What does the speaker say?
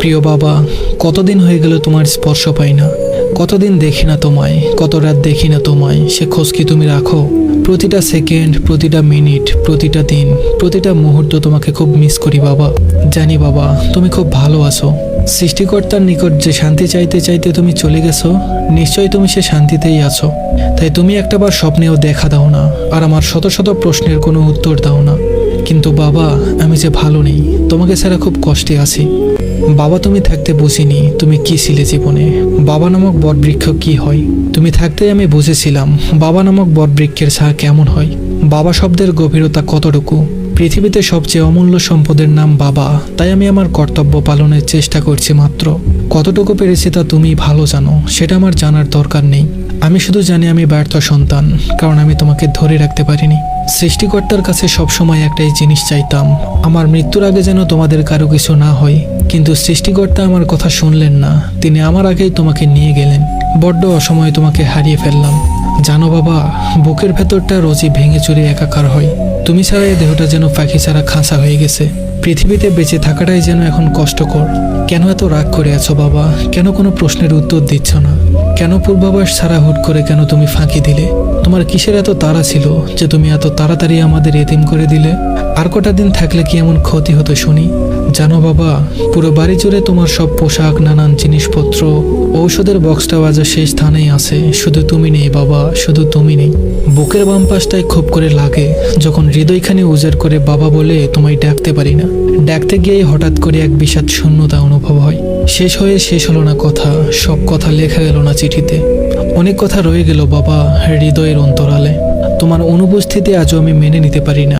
প্রিয় বাবা, কতদিন হয়ে গেল তোমার স্পর্শ পাই না, কতদিন দেখি না তোমায়, কত রাত দেখি না তোমায়। সে খোঁজ কি তুমি রাখো? প্রতিটা সেকেন্ড, প্রতিটা মিনিট, প্রতিটা দিন, প্রতিটা মুহূর্ত তোমাকে খুব মিস করি বাবা। জানি বাবা, তুমি খুব ভালো আছো। সৃষ্টিকর্তার নিকট যে শান্তি চাইতে চাইতে তুমি চলে গেছো, নিশ্চয়ই তুমি সে শান্তিতেই আছো। তাই তুমি একটাবার স্বপ্নেও দেখা দাও না, আর আমার শত শত প্রশ্নের কোনো উত্তর দাও না। কিন্তু বাবা, আমি যে ভালো নেই, তোমাকে ছাড়া খুব কষ্টে আছি বাবা। তুমি থাকতে বুঝিনি তুমি কি ছিলে জীবনে, বাবা নামক বটবৃক্ষ কি হয়। তুমি থাকতে আমি বুঝেছিলাম বাবা নামক বটবৃক্ষের ছায়া কেমন হয়, বাবা শব্দের গভীরতা কতটুকু। পৃথিবীতে সবচেয়ে অমূল্য সম্পদের নাম বাবা, তাই আমি আমার কর্তব্য পালনের চেষ্টা করছি মাত্র। কতটুকু পেরেছি তা তুমি ভালো জানো, সেটা আমার জানার দরকার নেই। আমি শুধু জানি আমি ব্যর্থ সন্তান, কারণ আমি তোমাকে ধরে রাখতে পারিনি। সৃষ্টিকর্তার কাছে সবসময় একটাই জিনিস চাইতাম, আমার মৃত্যুর আগে যেন তোমাদের কারো কিছু না হয়। কিন্তু সৃষ্টিকর্তা আমার কথা শুনলেন না, তিনি আমার আগেই তোমাকে নিয়ে গেলেন। বড্ড অসময়ে তোমাকে হারিয়ে ফেললাম। জানো বাবা, বুকের ভেতরটা রোজই ভেঙে চুরে একাকার হয়। তুমি ছাড়া এই দেহটা যেন পাখি ছাড়া খাঁচা হয়ে গেছে। পৃথিবীতে বেঁচে থাকাটাই যেন এখন কষ্টকর। কেন এত রাগ করে আছো বাবা? কেন কোনো প্রশ্নের উত্তর দিচ্ছ না? কেন পূর্বাভাস ছাড়া হুট করে কেন তুমি ফাঁকি দিলে? তোমার কিসের এত তাড়া ছিল যে তুমি এত তাড়াতাড়ি আমাদের এতিম করে দিলে? আর কটা দিন থাকলে কি এমন ক্ষতি হতো শুনি? জানো বাবা, পুরো বাড়ি জুড়ে তোমার সব পোশাক, নানান জিনিসপত্র, ঔষধের বক্সটাও আজ সেই স্থানেই আছে। শুধু তুমি নেই বাবা, শুধু তুমি নেই। বুকের বাম পাশটায় খুব করে লাগে যখন হৃদয়খানি উজাড় করে বাবা বলে তোমায় ডাকতে পারি না। ডাকতে গিয়ে হঠাৎ করে এক বিষাদ শূন্যতা অনুভব হয়। শেষ হলো না কথা, সব কথা লেখা গেল না চিঠিতে। অনেক কথা রয়ে গেল বাবা হৃদয়ের অন্তরালে। তোমার অনুপস্থিতি আজও আমি মেনে নিতে পারি না।